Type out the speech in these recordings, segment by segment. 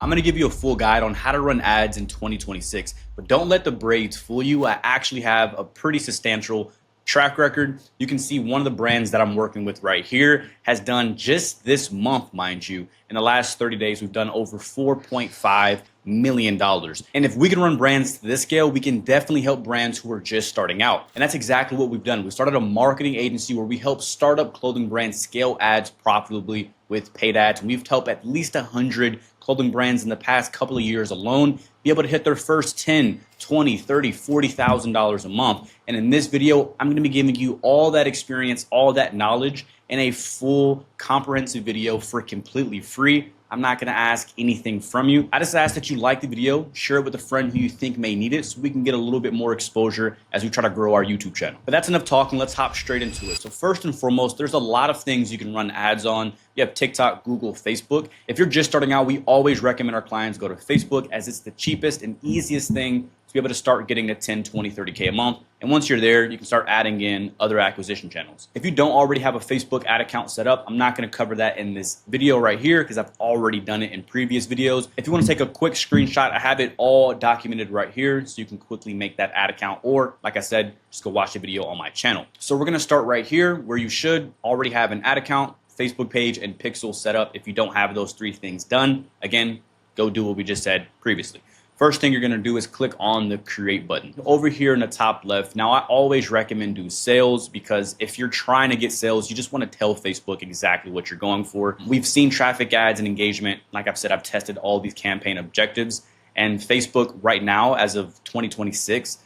I'm going to give you a full guide on how to run ads in 2026, but don't let the braids fool you. I actually have a pretty substantial track record. You can see one of the brands that I'm working with right here has done just this month, mind you, in the last 30 days, we've done over $4.5 million. And if we can run brands to this scale, we can definitely help brands who are just starting out. And that's exactly what we've done. We started a marketing agency where we help startup clothing brands scale ads profitably with paid ads. And we've helped at least 100 clothing brands in the past couple of years alone be able to hit their first 10, 20, 30, $40,000 a month. And in this video, I'm going to be giving you all that experience, all that knowledge in a full comprehensive video for completely free. I'm not going to ask anything from you. I just ask that you like the video, share it with a friend who you think may need it so we can get a little bit more exposure as we try to grow our YouTube channel. But that's enough talking. Let's hop straight into it. So first and foremost, there's a lot of things you can run ads on. You have TikTok, Google, Facebook. If you're just starting out, we always recommend our clients go to Facebook as it's the cheapest and easiest thing to be able to start getting to 10, 20, 30K a month. And once you're there, you can start adding in other acquisition channels. If you don't already have a Facebook ad account set up, I'm not going to cover that in this video right here because I've already done it in previous videos. If you want to take a quick screenshot, I have it all documented right here so you can quickly make that ad account, or like I said, just go watch the video on my channel. So we're going to start right here where you should already have an ad account, Facebook page, and pixel set up. If you don't have those three things done, again, go do what we just said previously. First thing you're going to do is click on the create button over here in the top left. Now, I always recommend do sales because if you're trying to get sales, you just want to tell Facebook exactly what you're going for. We've seen traffic ads and engagement. Like I've said, I've tested all these campaign objectives, and Facebook right now, as of 2026,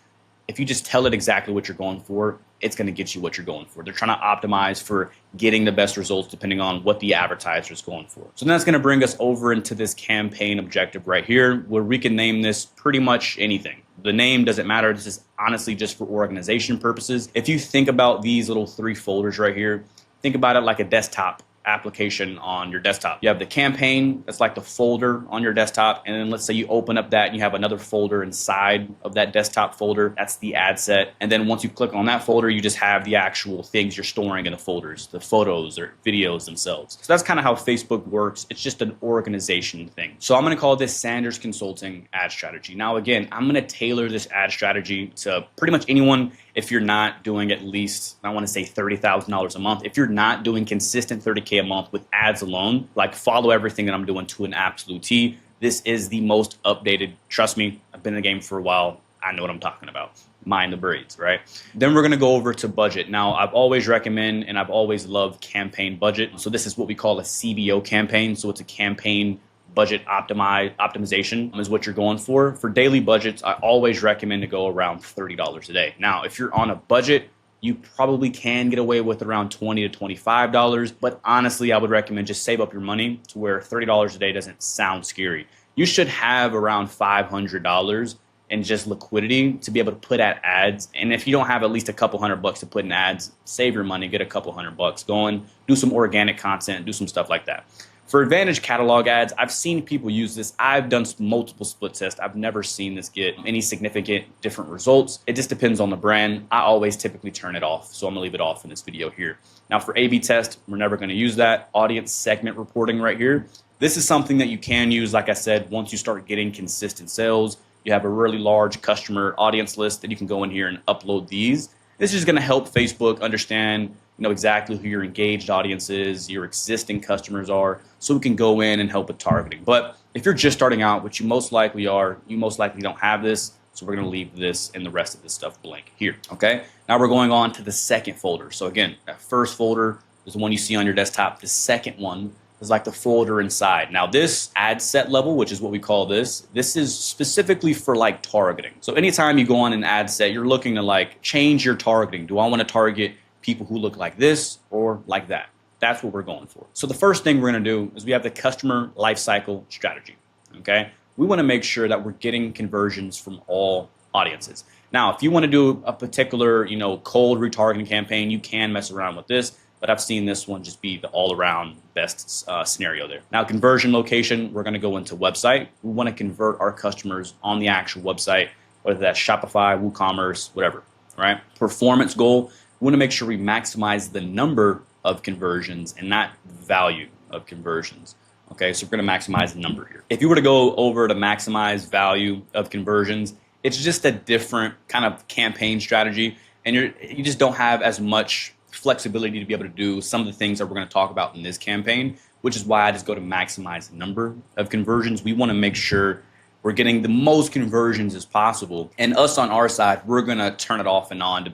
if you just tell it exactly what you're going for, it's going to get you what you're going for. They're trying to optimize for getting the best results depending on what the advertiser is going for. So that's going to bring us over into this campaign objective right here where we can name this pretty much anything. The name doesn't matter. This is honestly just for organization purposes. If you think about these little three folders right here, think about it like a desktop application on your desktop. You have the campaign, that's like the folder on your desktop, and then let's say you open up that and you have another folder inside of that desktop folder, that's the ad set. And then once you click on that folder, you just have the actual things you're storing in the folders, the photos or videos themselves. So that's kind of how Facebook works. It's just an organization thing. So I'm going to call this Sanders Consulting ad strategy. Now again, I'm going to tailor this ad strategy to pretty much anyone. If you're not doing at least, I want to say $30,000 a month, if you're not doing consistent 30K a month with ads alone, like follow everything that I'm doing to an absolute T. This is the most updated. Trust me, I've been in the game for a while. I know what I'm talking about. Mind the braids, right? Then we're going to go over to budget. Now, I've always recommend and I've always loved campaign budget. So this is what we call a CBO campaign. So it's a campaign budget optimization is what you're going for. For daily budgets, I always recommend to go around $30 a day. Now, if you're on a budget, you probably can get away with around $20 to $25, but honestly, I would recommend just save up your money to where $30 a day doesn't sound scary. You should have around $500 in just liquidity to be able to put at ads. And if you don't have at least a couple $100 to put in ads, save your money, get a couple $100 going, do some organic content, do some stuff like that. For Advantage catalog ads, I've seen people use this. I've done multiple split tests. I've never seen this get any significant different results. It just depends on the brand. I always typically turn it off, so I'm gonna leave it off in this video here. Now for A/B test, we're never gonna use that. Audience segment reporting right here. This is something that you can use, like I said, once you start getting consistent sales. You have a really large customer audience list that you can go in here and upload these. This is gonna help Facebook understand exactly who your engaged audience is, your existing customers are, so we can go in and help with targeting. But if you're just starting out, which you most likely are, you most likely don't have this, so we're going to leave this and the rest of this stuff blank here, okay? Now we're going on to the second folder. So again, that first folder is the one you see on your desktop. The second one is like the folder inside. Now this ad set level, which is what we call this is specifically for like targeting. So anytime you go on an ad set, you're looking to like change your targeting. Do I want to target people who look like this or like that? That's what we're going for. So the first thing we're going to do is we have the customer lifecycle strategy, okay? We want to make sure that we're getting conversions from all audiences. Now, if you want to do a particular, cold retargeting campaign, you can mess around with this, but I've seen this one just be the all-around best scenario there. Now, conversion location, we're going to go into website. We want to convert our customers on the actual website, whether that's Shopify, WooCommerce, whatever, right? Performance goal, we want to make sure we maximize the number of conversions and not value of conversions. Okay, so we're going to maximize the number here. If you were to go over to maximize value of conversions, it's just a different kind of campaign strategy, and you just don't have as much flexibility to be able to do some of the things that we're going to talk about in this campaign, which is why I just go to maximize the number of conversions. We want to make sure we're getting the most conversions as possible, and us on our side, we're going to turn it off and on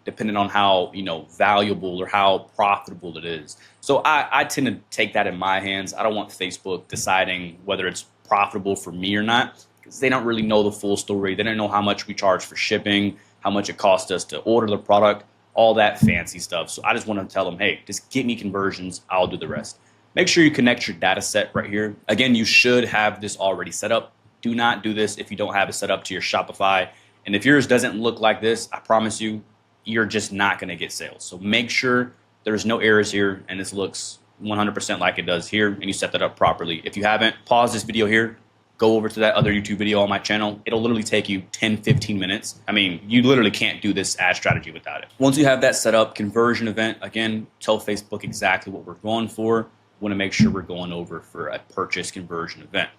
depending on how valuable or how profitable it is. So I tend to take that in my hands. I don't want Facebook deciding whether it's profitable for me or not, because they don't really know the full story. They don't know how much we charge for shipping, how much it costs us to order the product, all that fancy stuff. So I just want to tell them, hey, just get me conversions, I'll do the rest. Make sure you connect your data set right here. Again, you should have this already set up. Do not do this if you don't have it set up to your Shopify. And if yours doesn't look like this, I promise you, you're just not going to get sales. So make sure there's no errors here and this looks 100% like it does here, and you set that up properly. If you haven't, pause this video here, go over to that other YouTube video on my channel. It'll literally take you 10-15 minutes. I mean, you literally can't do this ad strategy without it. Once you have that set up, conversion event, again, tell Facebook exactly what we're going for. We want to make sure we're going over for a purchase conversion event.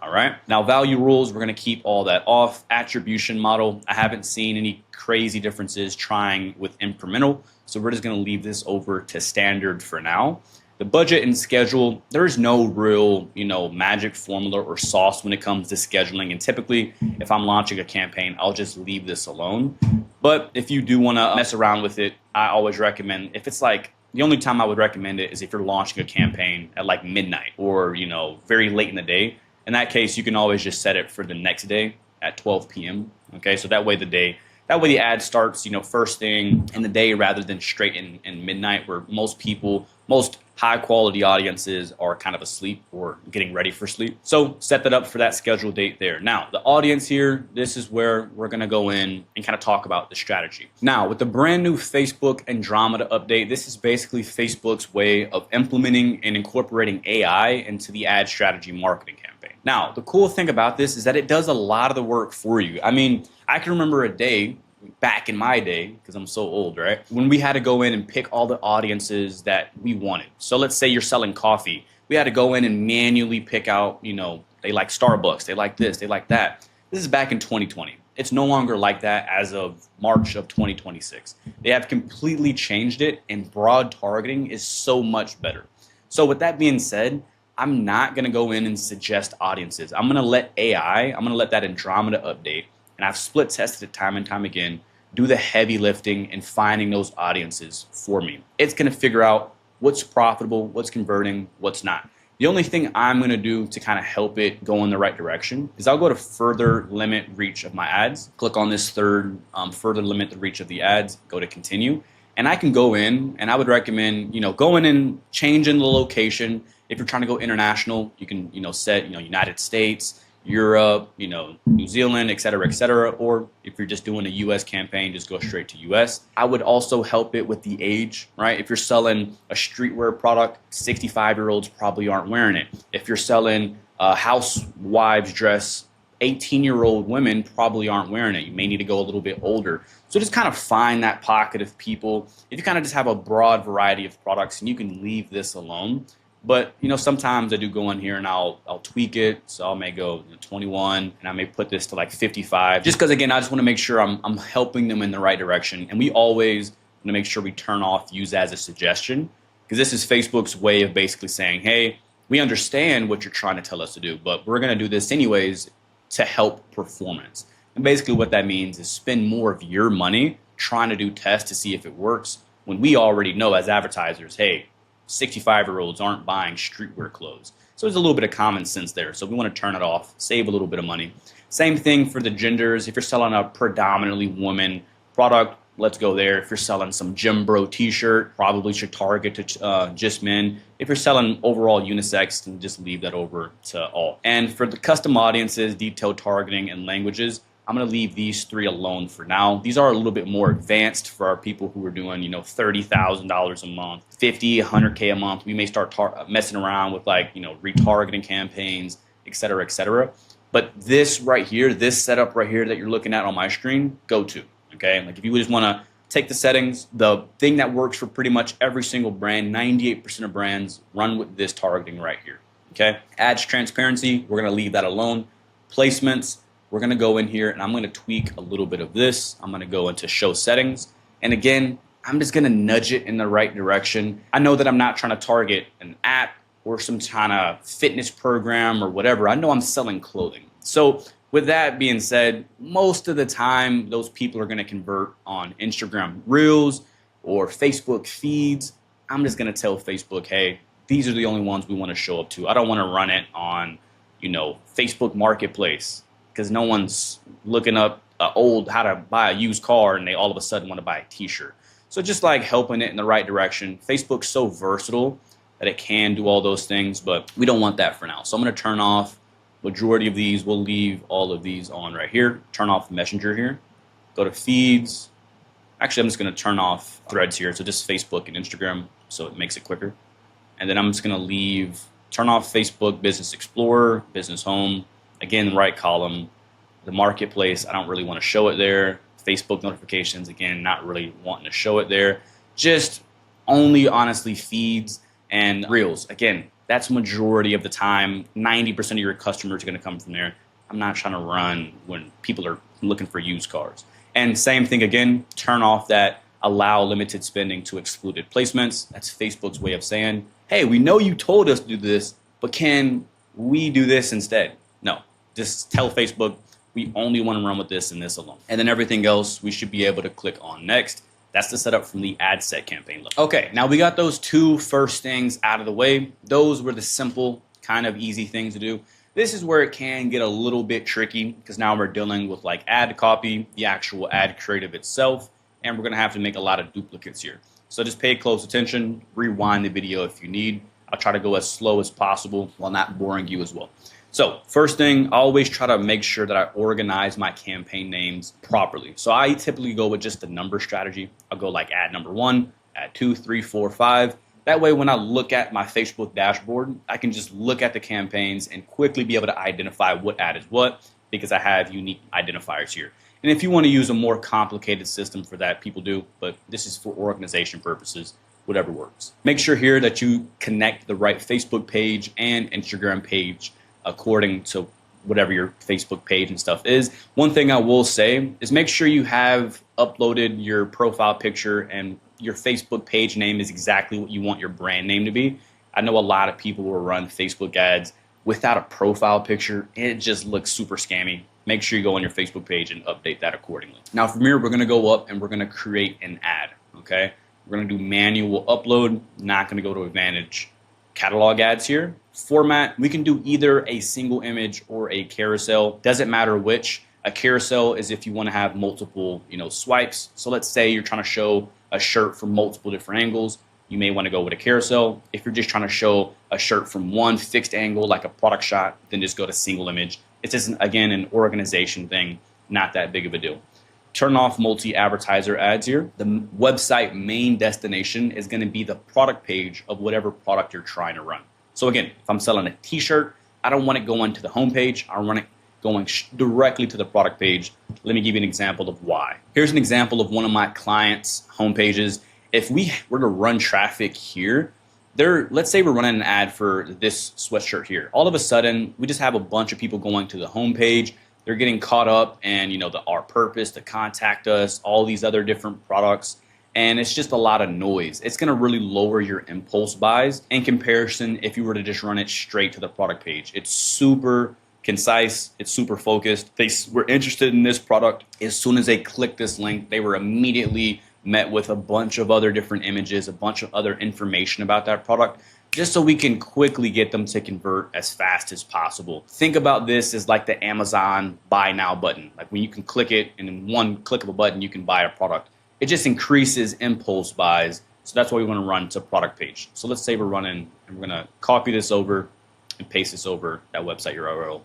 All right. Now, value rules, we're going to keep all that off. Attribution model, I haven't seen any crazy differences trying with incremental, so we're just going to leave this over to standard for now. The budget and schedule, there's no real, magic formula or sauce when it comes to scheduling. And typically, if I'm launching a campaign, I'll just leave this alone. But if you do want to mess around with it, I always recommend, if it's like, the only time I would recommend it is if you're launching a campaign at like midnight or, very late in the day. In that case, you can always just set it for the next day at 12 p.m. Okay, so that way the ad starts, first thing in the day rather than straight in midnight, where most high quality audiences are kind of asleep or getting ready for sleep. So set that up for that scheduled date there. Now, the audience here, this is where we're going to go in and kind of talk about the strategy. Now, with the brand new Facebook Andromeda update, this is basically Facebook's way of implementing and incorporating AI into the ad strategy marketing campaign. Now, the cool thing about this is that it does a lot of the work for you. I mean, I can remember a day back in my day, because I'm so old, right? When we had to go in and pick all the audiences that we wanted. So let's say you're selling coffee. We had to go in and manually pick out, they like Starbucks, they like this, they like that. This is back in 2020. It's no longer like that as of March of 2026. They have completely changed it, and broad targeting is so much better. So with that being said, I'm not going to go in and suggest audiences. I'm going to let that Andromeda update, and I've split tested it time and time again, do the heavy lifting and finding those audiences for me. It's going to figure out what's profitable, what's converting, what's not. The only thing I'm going to do to kind of help it go in the right direction is I'll go to further limit reach of my ads. Click on this third, further limit the reach of the ads, go to continue. And I can go in, and I would recommend, going and changing the location. If you're trying to go international, you can, set, United States, Europe, New Zealand, et cetera, or if you're just doing a US campaign, just go straight to US. I would also help it with the age, right? If you're selling a streetwear product, 65-year-olds probably aren't wearing it. If you're selling a housewives dress, 18-year-old women probably aren't wearing it. You may need to go a little bit older. So just kind of find that pocket of people. If you kind of just have a broad variety of products, and you can leave this alone. But, sometimes I do go in here and I'll tweak it. So I may go 21, and I may put this to like 55. Just because, again, I just want to make sure I'm helping them in the right direction. And we always want to make sure we turn off use as a suggestion, because this is Facebook's way of basically saying, hey, we understand what you're trying to tell us to do, but we're going to do this anyways to help performance. And basically what that means is spend more of your money trying to do tests to see if it works, when we already know as advertisers, hey, 65-year-olds aren't buying streetwear clothes. So there's a little bit of common sense there. So we want to turn it off, save a little bit of money. Same thing for the genders. If you're selling a predominantly woman product, let's go there. If you're selling some Gym Bro t-shirt, probably should target to just men. If you're selling overall unisex, then just leave that over to all. And for the custom audiences, detailed targeting, and languages, I'm going to leave these three alone for now. These are a little bit more advanced for our people who are doing, $30,000 a month, 50, 100K a month. We may start messing around with retargeting campaigns, et cetera. But this right here, this setup right here that you're looking at on my screen, go to, okay? Like if you just want to take the settings, the thing that works for pretty much every single brand, 98% of brands run with this targeting right here. Okay, ads transparency, we're gonna leave that alone. Placements, we're gonna go in here and I'm gonna tweak a little bit of this. I'm gonna go into show settings. And again, I'm just gonna nudge it in the right direction. I know that I'm not trying to target an app or some kind of fitness program or whatever. I know I'm selling clothing. So with that being said, most of the time, those people are gonna convert on Instagram Reels or Facebook feeds. I'm just gonna tell Facebook, hey, these are the only ones we want to show up to. I don't want to run it on, Facebook Marketplace, because no one's looking up how to buy a used car and they all of a sudden want to buy a t-shirt. So just like helping it in the right direction. Facebook's so versatile that it can do all those things, but we don't want that for now. So I'm going to turn off majority of these. We'll leave all of these on right here. Turn off Messenger here. Go to feeds. Actually, I'm just going to turn off threads here. So just Facebook and Instagram, so it makes it quicker. And then I'm just going to turn off Facebook Business Explorer, Business Home. Again, right column. The Marketplace, I don't really want to show it there. Facebook notifications, again, not really wanting to show it there. Just only, honestly, feeds and Reels. Again, that's majority of the time. 90% of your customers are going to come from there. I'm not trying to run when people are looking for used cars. And same thing again, turn off that allow limited spending to excluded placements. That's Facebook's way of saying, hey, we know you told us to do this, but can we do this instead? No, just tell Facebook we only want to run with this and this alone. And then everything else, we should be able to click on next. That's the setup from the ad set campaign level. Okay, now we got those two first things out of the way. Those were the simple, kind of easy things to do. This is where it can get a little bit tricky because now we're dealing with like ad copy, the actual ad creative itself, and we're gonna have to make a lot of duplicates here. So just pay close attention, rewind the video if you need. I'll try to go as slow as possible while not boring you as well. So first thing, I always try to make sure that I organize my campaign names properly. So I typically go with just the number strategy. I'll go like ad number 1, ad 2, 3, 4, 5. That way when I look at my Facebook dashboard, I can just look at the campaigns and quickly be able to identify what ad is what because I have unique identifiers here. And if you want to use a more complicated system for that, people do, but this is for organization purposes, whatever works. Make sure here that you connect the right Facebook page and Instagram page according to whatever your Facebook page and stuff is. One thing I will say is make sure you have uploaded your profile picture and your Facebook page name is exactly what you want your brand name to be. I know a lot of people will run Facebook ads without a profile picture. It just looks super scammy. Make sure you go on your Facebook page and update that accordingly. Now from here, we're gonna go up and we're gonna create an ad, okay? We're gonna do manual upload, not gonna go to Advantage catalog ads here. Format, we can do either a single image or a carousel. Doesn't matter which. A carousel is if you want to have multiple, swipes. So let's say you're trying to show a shirt from multiple different angles. You may want to go with a carousel. If you're just trying to show a shirt from one fixed angle, like a product shot, then just go to single image. It's just, again, an organization thing, not that big of a deal. Turn off multi-advertiser ads here. The website main destination is going to be the product page of whatever product you're trying to run. So again, if I'm selling a t-shirt, I don't want it going to the homepage. I want it going directly to the product page. Let me give you an example of why. Here's an example of one of my clients' homepages. If we were to run traffic here, let's say we're running an ad for this sweatshirt here. All of a sudden, we just have a bunch of people going to the homepage. They're getting caught up in, our purpose, to contact us, all these other different products. And it's just a lot of noise. It's gonna really lower your impulse buys in comparison if you were to just run it straight to the product page. It's super concise, it's super focused. They were interested in this product. As soon as they clicked this link, they were immediately met with a bunch of other different images, a bunch of other information about that product, just so we can quickly get them to convert as fast as possible. Think about this as like the Amazon buy now button. Like when you can click it and in one click of a button, you can buy a product. It just increases impulse buys. So that's why we want to run to product page. So let's say we're running and we're gonna copy this over and paste this over that website URL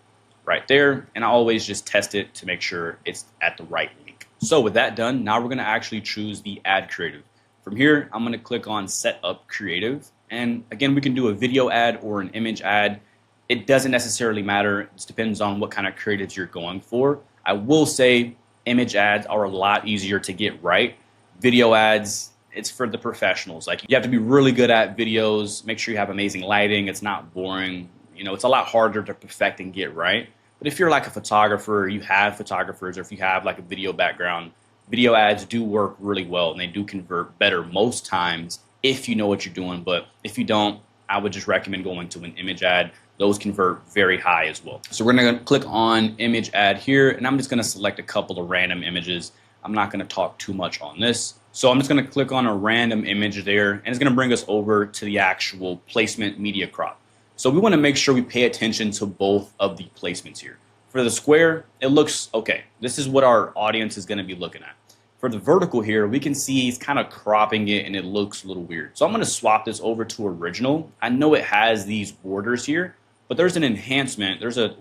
right there. And I always just test it to make sure it's at the right link. So with that done, now we're gonna actually choose the ad creative. From here, I'm gonna click on set up creative. And again, we can do a video ad or an image ad. It doesn't necessarily matter. It just depends on what kind of creatives you're going for. I will say image ads are a lot easier to get right. Video ads, it's for the professionals. Like you have to be really good at videos, make sure you have amazing lighting, it's not boring, You know, it's a lot harder to perfect and get right. But if you're like a photographer, you have photographers, or if you have like a video background, video ads do work really well and they do convert better most times if you know what you're doing. But if you don't, I would just recommend going to an image ad. Those convert very high as well. So we're gonna click on image ad here, and I'm just gonna select a couple of random images. I'm not gonna talk too much on this. So I'm just gonna click on a random image there, and it's gonna bring us over to the actual placement media crop. So we wanna make sure we pay attention to both of the placements here. For the square, it looks okay. This is what our audience is gonna be looking at. For the vertical here, we can see he's kind of cropping it and it looks a little weird. So I'm gonna swap this over to original. I know it has these borders here, but there's an enhancement. There's a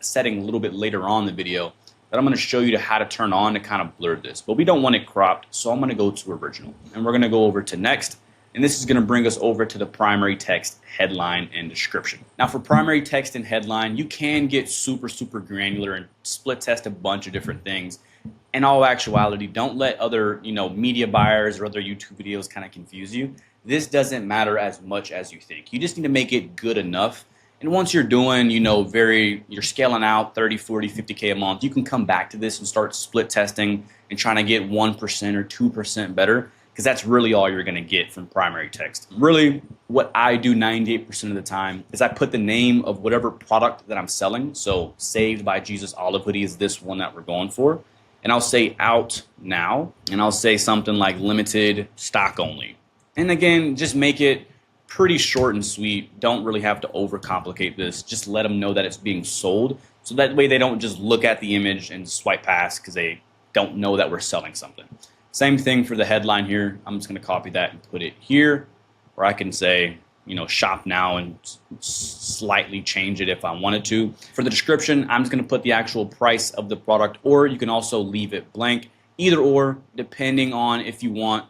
setting a little bit later on in the video that I'm gonna show you how to turn on to kind of blur this. But we don't want it cropped, so I'm gonna go to original. And we're gonna go over to next. And this is gonna bring us over to the primary text, headline, and description. Now for primary text and headline, you can get super granular and split test a bunch of different things. In all actuality, don't let other media buyers or other YouTube videos kind of confuse you. This doesn't matter as much as you think. You just need to make it good enough. And once you're doing, you're scaling out 30, 40, 50K a month, you can come back to this and start split testing and trying to get 1% or 2% better, because that's really all you're gonna get from primary text. Really, what I do 98% of the time is I put the name of whatever product that I'm selling. So Saved by Jesus Olive Hoodie is this one that we're going for. And I'll say out now, and I'll say something like limited stock only. And again, just make it pretty short and sweet. Don't really have to overcomplicate this. Just let them know that it's being sold. So that way they don't just look at the image and swipe past because they don't know that we're selling something. Same thing for the headline here. I'm just gonna copy that and put it here, or I can say, shop now and slightly change it if I wanted to. For the description, I'm just gonna put the actual price of the product, or you can also leave it blank. Either or, depending on if you want,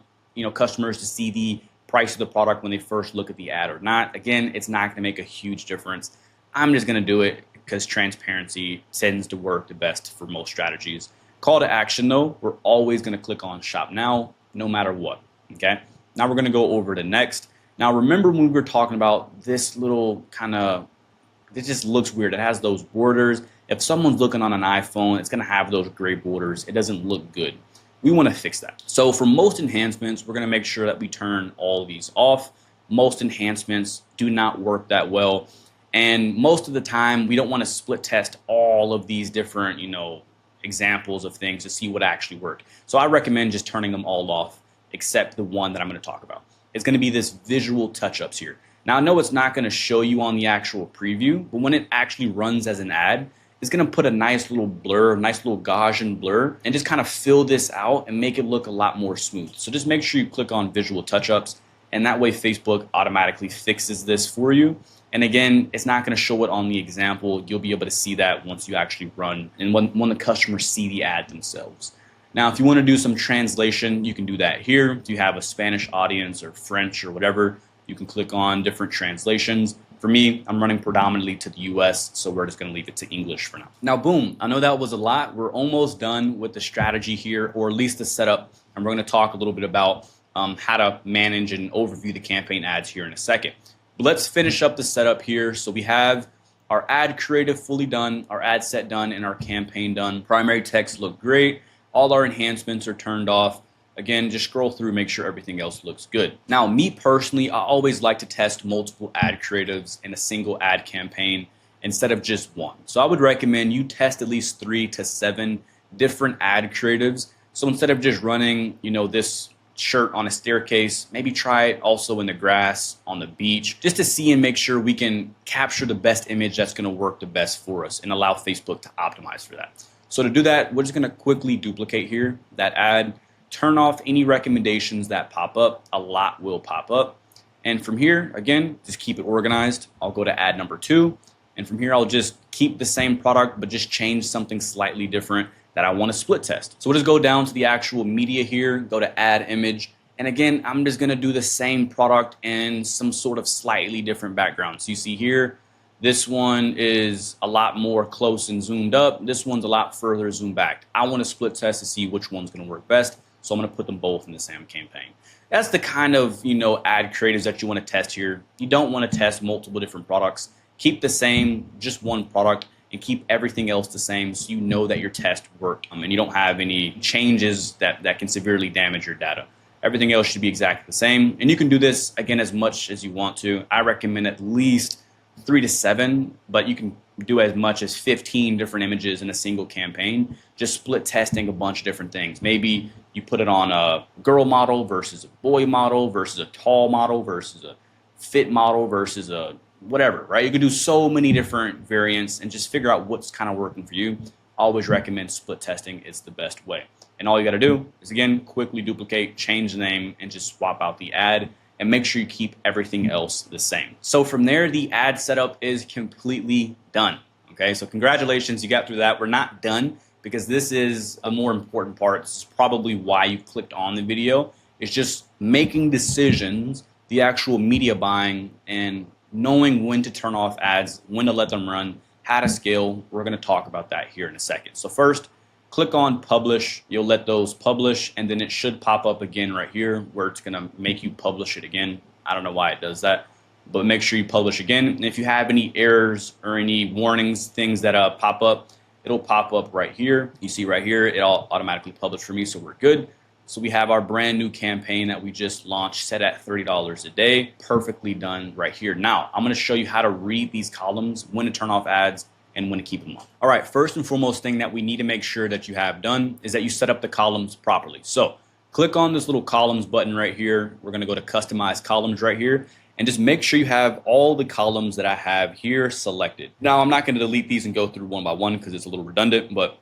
customers to see the price of the product when they first look at the ad or not. Again, it's not gonna make a huge difference. I'm just gonna do it because transparency tends to work the best for most strategies. Call to action though, we're always gonna click on shop now, no matter what, okay? Now we're gonna go over to next. Now remember when we were talking about this little it just looks weird. It has those borders. If someone's looking on an iPhone, it's gonna have those gray borders. It doesn't look good. We wanna fix that. So for most enhancements, we're gonna make sure that we turn all of these off. Most enhancements do not work that well. And most of the time, we don't wanna split test all of these different, examples of things to see what actually worked. So I recommend just turning them all off, except the one that I'm gonna talk about. It's gonna be this visual touch-ups here. Now I know it's not gonna show you on the actual preview, but when it actually runs as an ad, it's gonna put a nice little blur, a nice little Gaussian blur, and just kind of fill this out and make it look a lot more smooth. So just make sure you click on visual touch-ups, and that way Facebook automatically fixes this for you. And again, it's not gonna show it on the example. You'll be able to see that once you actually run and when the customers see the ad themselves. Now, if you want to do some translation, you can do that here. If you have a Spanish audience or French or whatever, you can click on different translations. For me, I'm running predominantly to the US, so we're just going to leave it to English for now. Now, boom, I know that was a lot. We're almost done with the strategy here, or at least the setup. And we're going to talk a little bit about how to manage and overview the campaign ads here in a second. But let's finish up the setup here. So we have our ad creative fully done, our ad set done, and our campaign done. Primary text look great. All our enhancements are turned off. Again, just scroll through, make sure everything else looks good. Now, me personally, I always like to test multiple ad creatives in a single ad campaign instead of just one. So I would recommend you test at least 3 to 7 different ad creatives. So instead of just running, this shirt on a staircase, maybe try it also in the grass, on the beach, just to see and make sure we can capture the best image that's gonna work the best for us and allow Facebook to optimize for that. So to do that, we're just gonna quickly duplicate here that ad, turn off any recommendations that pop up. A lot will pop up. And from here, again, just keep it organized. I'll go to ad number 2. And from here, I'll just keep the same product, but just change something slightly different that I want to split test. So we'll just go down to the actual media here, go to add image. And again, I'm just gonna do the same product in some sort of slightly different background. So you see here, this one is a lot more close and zoomed up. This one's a lot further zoomed back. I want to split test to see which one's gonna work best. So I'm gonna put them both in the same campaign. That's the kind of ad creatives that you want to test here. You don't want to test multiple different products. keep the same, just one product, and keep everything else the same so you know that your test worked and you don't have any changes that can severely damage your data. Everything else should be exactly the same. And you can do this, again, as much as you want to. I recommend at least 3 to 7, but you can do as much as 15 different images in a single campaign, just split testing a bunch of different things. Maybe you put it on a girl model versus a boy model versus a tall model versus a fit model versus a whatever, right? You can do so many different variants and just figure out what's kind of working for you. I always recommend split testing. It's the best way. And all you got to do is, again, quickly duplicate, change the name, and just swap out the ad, and make sure you keep everything else the same. So from there, the ad setup is completely done. Okay, so congratulations, you got through that. We're not done, because this is a more important part. This is probably why you clicked on the video. It's just making decisions, the actual media buying, and knowing when to turn off ads, when to let them run, how to scale. We're going to talk about that here in a second. So first, click on publish. You'll let those publish, and then it should pop up again right here where it's going to make you publish it again. I don't know why it does that, but make sure you publish again. And if you have any errors or any warnings, things that pop up, it'll pop up right here. You see right here, it all automatically published for me, so we're good. So we have our brand new campaign that we just launched set at $30 a day. Perfectly done right here. Now, I'm going to show you how to read these columns, when to turn off ads, and when to keep them on. All right, first and foremost thing that we need to make sure that you have done is that you set up the columns properly. So click on this little columns button right here. We're going to go to customize columns right here, and just make sure you have all the columns that I have here selected. Now, I'm not going to delete these and go through one by one because it's a little redundant, but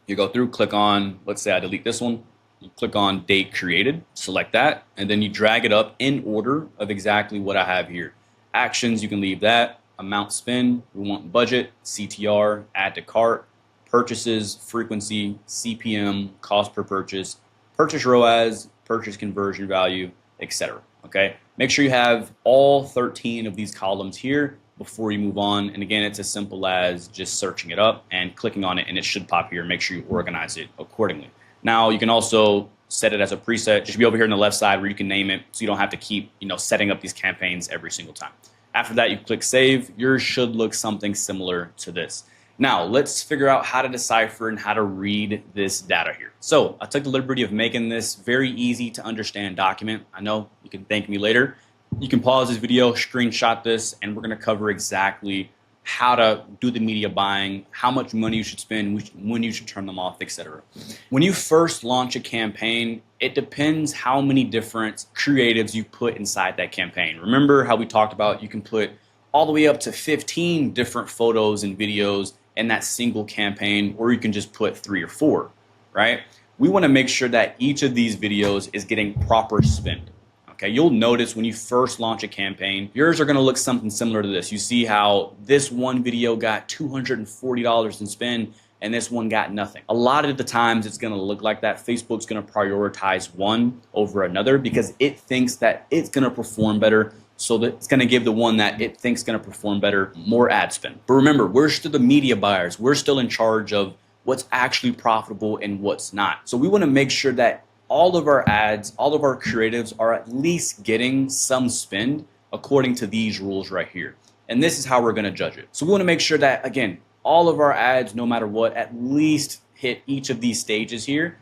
you go through, click on, let's say I delete this one. You click on date created, select that, and then you drag it up in order of exactly what I have here. Actions, you can leave that. Amount spend, we want budget, CTR, add to cart, purchases, frequency, CPM, cost per purchase, purchase ROAS, purchase conversion value, etc. Okay, make sure you have all 13 of these columns here before you move on. And again, it's as simple as just searching it up and clicking on it, and it should pop here. Make sure you organize it accordingly. Now, you can also set it as a preset. It should be over here on the left side where you can name it, so you don't have to keep setting up these campaigns every single time. After that, you click save. Yours should look something similar to this. Now, let's figure out how to decipher and how to read this data here. So I took the liberty of making this very easy to understand document. I know you can thank me later. You can pause this video, screenshot this, and we're going to cover exactly how to do the media buying, how much money you should spend, when you should turn them off, etc. When you first launch a campaign, it depends how many different creatives you put inside that campaign. Remember how we talked about you can put all the way up to 15 different photos and videos in that single campaign, or you can just put 3 or 4, right? We want to make sure that each of these videos is getting proper spend. Okay, you'll notice when you first launch a campaign, yours are going to look something similar to this. You see how this one video got $240 in spend and this one got nothing. A lot of the times it's going to look like that. Facebook's going to prioritize one over another because it thinks that it's going to perform better. So that it's going to give the one that it thinks going to perform better more ad spend. But remember, we're still the media buyers. We're still in charge of what's actually profitable and what's not. So we want to make sure that all of our ads, all of our creatives are at least getting some spend according to these rules right here. And this is how we're going to judge it. So we want to make sure that, again, all of our ads, no matter what, at least hit each of these stages here,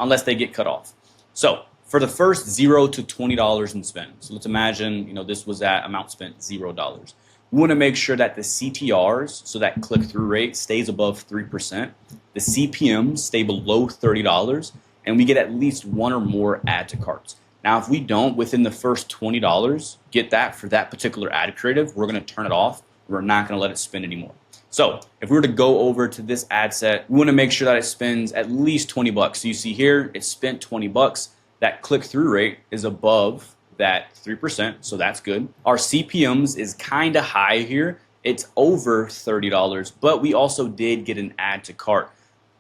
unless they get cut off. So for the first $0 to $20 in spend, so let's imagine this was at amount spent $0. We want to make sure that the CTRs, so that click-through rate, stays above 3%. The CPMs stay below $30. And we get at least one or more add to carts. Now, if we don't, within the first $20, get that for that particular ad creative, we're going to turn it off. We're not going to let it spend anymore. So if we were to go over to this ad set, we want to make sure that it spends at least 20 bucks. So you see here, it spent 20 bucks. That click-through rate is above that 3%, so that's good. Our CPMs is kind of high here. It's over $30, but we also did get an add to cart.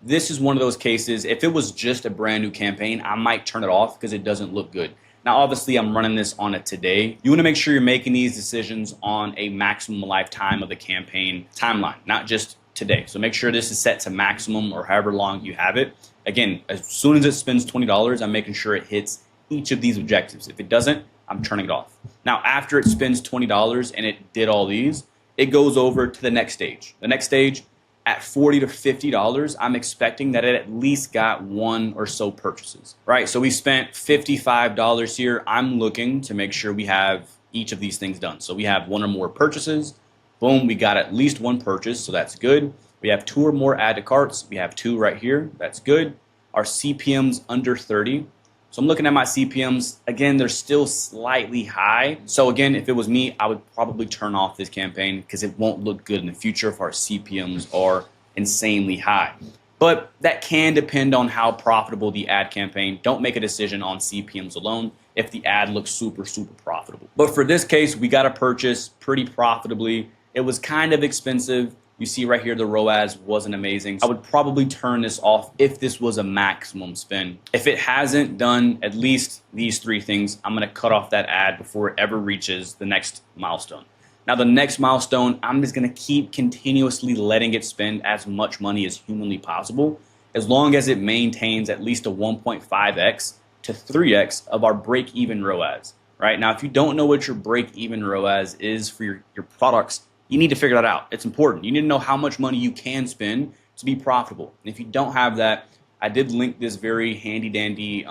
This is one of those cases, if it was just a brand new campaign, I might turn it off because it doesn't look good. Now, obviously, I'm running this on a today. You want to make sure you're making these decisions on a maximum lifetime of the campaign timeline, not just today. So make sure this is set to maximum or however long you have it. Again, as soon as it spends $20, I'm making sure it hits each of these objectives. If it doesn't, I'm turning it off. Now, after it spends $20 and it did all these, it goes over to the next stage. The next stage, at $40 to $50, I'm expecting that it at least got one or so purchases, right? So we spent $55 here. I'm looking to make sure we have each of these things done. So we have one or more purchases. Boom, we got at least one purchase, so that's good. We have two or more add to carts. We have two right here. That's good. Our CPM's under 30. So I'm looking at my CPMs. Again, they're still slightly high. So again, if it was me, I would probably turn off this campaign because it won't look good in the future if our CPMs are insanely high. But that can depend on how profitable the ad campaign. Don't make a decision on CPMs alone if the ad looks super, super profitable. But for this case, we got a purchase pretty profitably. It was kind of expensive. You see right here, the ROAS wasn't amazing. I would probably turn this off if this was a maximum spend. If it hasn't done at least these three things, I'm gonna cut off that ad before it ever reaches the next milestone. Now the next milestone, I'm just gonna keep continuously letting it spend as much money as humanly possible, as long as it maintains at least a 1.5x to 3x of our break-even ROAS. Right? Now, if you don't know what your break-even ROAS is for your products, you need to figure that out. It's important. You need to know how much money you can spend to be profitable. And if you don't have that, I did link this very handy-dandy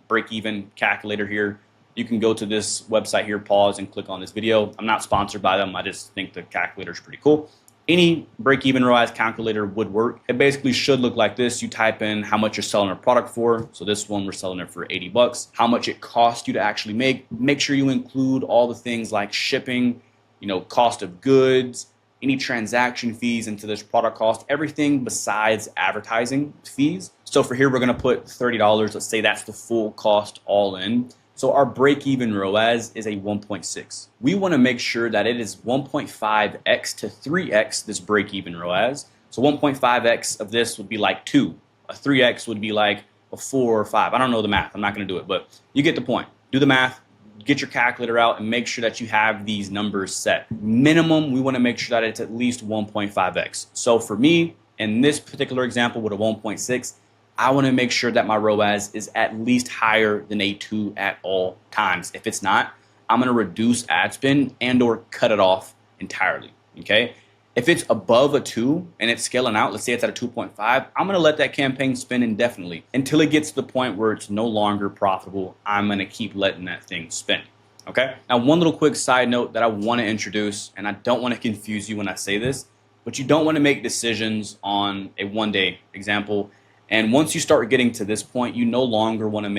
break-even calculator here. You can go to this website here, pause, and click on this video. I'm not sponsored by them. I just think the calculator is pretty cool. Any break-even ROAS calculator would work. It basically should look like this. You type in how much you're selling a product for. So this one, we're selling it for 80 bucks. How much it costs you to actually make. Make sure you include all the things like shipping, cost of goods, any transaction fees into this product cost, everything besides advertising fees. So for here, we're gonna put $30. Let's say that's the full cost all in. So our break-even ROAS is a 1.6. We wanna make sure that it is 1.5x to 3x this break-even ROAS. So 1.5x of this would be like 2. A 3x would be like a 4 or 5. I don't know the math, I'm not gonna do it, but you get the point. Do the math. Get your calculator out and make sure that you have these numbers set. Minimum, we want to make sure that it's at least 1.5x. So for me, in this particular example with a 1.6, I want to make sure that my ROAS is at least higher than a 2 at all times. If it's not, I'm going to reduce ad spend and or cut it off entirely, okay? If it's above a 2 and it's scaling out, let's say it's at a 2.5, I'm gonna let that campaign spin indefinitely until it gets to the point where it's no longer profitable. I'm gonna keep letting that thing spin, okay? Now, one little quick side note that I wanna introduce, and I don't wanna confuse you when I say this, but you don't wanna make decisions on a one-day example. And once you start getting to this point, you don't wanna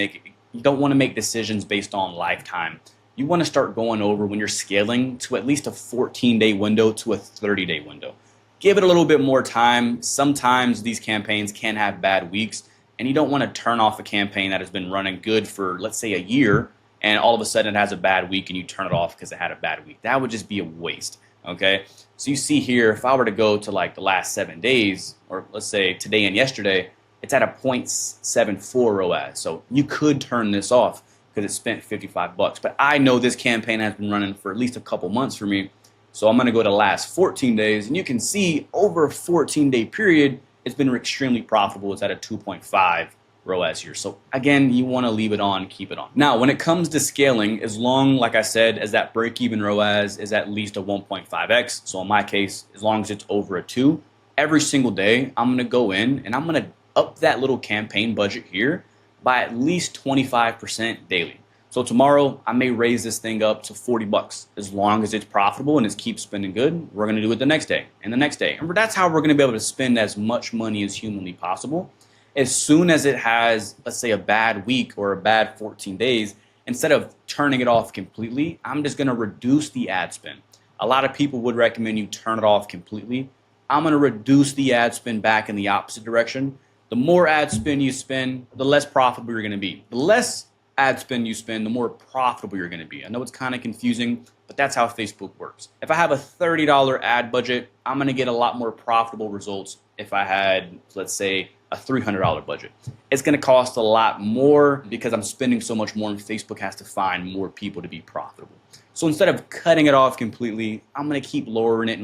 make decisions based on lifetime. You want to start going over when you're scaling to at least a 14-day window to a 30-day window. Give it a little bit more time. Sometimes these campaigns can have bad weeks, and you don't want to turn off a campaign that has been running good for, let's say, a year, and all of a sudden it has a bad week and you turn it off because it had a bad week. That would just be a waste, okay? So you see here, if I were to go to like the last 7 days, or let's say today and yesterday, it's at a 0.74 ROAS. So you could turn this off because it spent 55 bucks. But I know this campaign has been running for at least a couple months for me. So I'm gonna go to the last 14 days, and you can see over a 14-day period, it's been extremely profitable. It's at a 2.5 ROAS here. So again, you wanna leave it on, keep it on. Now, when it comes to scaling, as long, like I said, as that break-even ROAS is at least a 1.5x, so in my case, as long as it's over a 2, every single day, I'm gonna go in and I'm gonna up that little campaign budget here by at least 25% daily. So tomorrow, I may raise this thing up to 40 bucks. As long as it's profitable and it keeps spending good, we're gonna do it the next day and the next day. And that's how we're gonna be able to spend as much money as humanly possible. As soon as it has, let's say, a bad week or a bad 14 days, instead of turning it off completely, I'm just gonna reduce the ad spend. A lot of people would recommend you turn it off completely. I'm gonna reduce the ad spend back in the opposite direction. The more ad spend you spend, the less profitable you're gonna be. The less ad spend you spend, the more profitable you're gonna be. I know it's kind of confusing, but that's how Facebook works. If I have a $30 ad budget, I'm gonna get a lot more profitable results if I had, let's say, a $300 budget. It's gonna cost a lot more because I'm spending so much more and Facebook has to find more people to be profitable. So instead of cutting it off completely, I'm gonna keep lowering it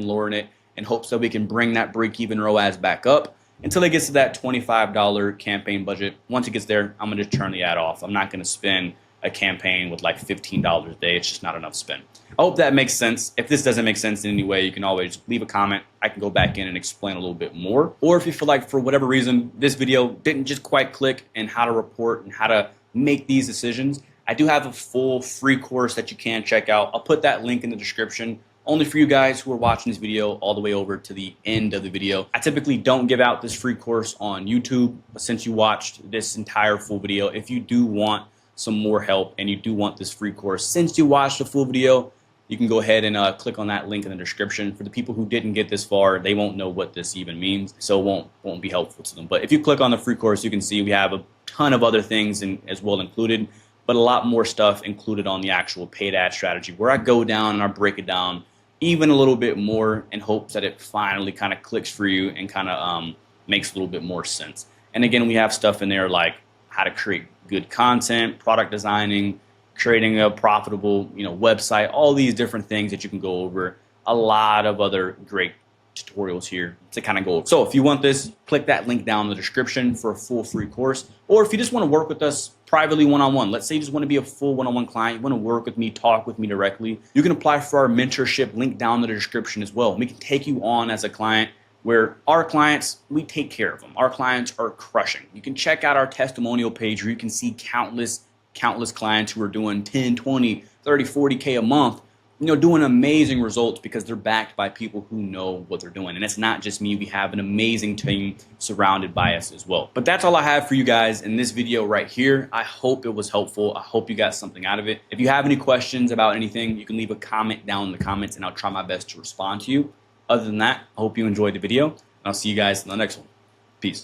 in hopes that we can bring that break-even ROAS back up until it gets to that $25 campaign budget. Once it gets there, I'm gonna just turn the ad off. I'm not gonna spend a campaign with like $15 a day. It's just not enough spend. I hope that makes sense. If this doesn't make sense in any way, you can always leave a comment. I can go back in and explain a little bit more. Or if you feel like for whatever reason this video didn't just quite click in how to report and how to make these decisions, I do have a full free course that you can check out. I'll put that link in the description, only for you guys who are watching this video all the way over to the end of the video. I typically don't give out this free course on YouTube, but since you watched this entire full video, if you do want some more help and you do want this free course, since you watched the full video, you can go ahead and click on that link in the description. For the people who didn't get this far, they won't know what this even means, so it won't be helpful to them. But if you click on the free course, you can see we have a ton of other things as well included, but a lot more stuff included on the actual paid ad strategy, where I go down and I break it down even a little bit more in hopes that it finally kind of clicks for you and kind of makes a little bit more sense. And again, we have stuff in there like how to create good content, product designing, creating a profitable, website, all these different things that you can go over. A lot of other great tutorials here to kind of go over. So if you want this, click that link down in the description for a full free course. Or if you just want to work with us privately one-on-one, let's say you just want to be a full one-on-one client, you want to work with me, talk with me directly, you can apply for our mentorship, link down in the description as well. We can take you on as a client, where our clients, we take care of them. Our clients are crushing. You can check out our testimonial page where you can see countless clients who are doing 10, 20, 30, 40K a month, doing amazing results because they're backed by people who know what they're doing. And it's not just me. We have an amazing team surrounded by us as well. But that's all I have for you guys in this video right here. I hope it was helpful. I hope you got something out of it. If you have any questions about anything, you can leave a comment down in the comments and I'll try my best to respond to you. Other than that, I hope you enjoyed the video, and I'll see you guys in the next one. Peace.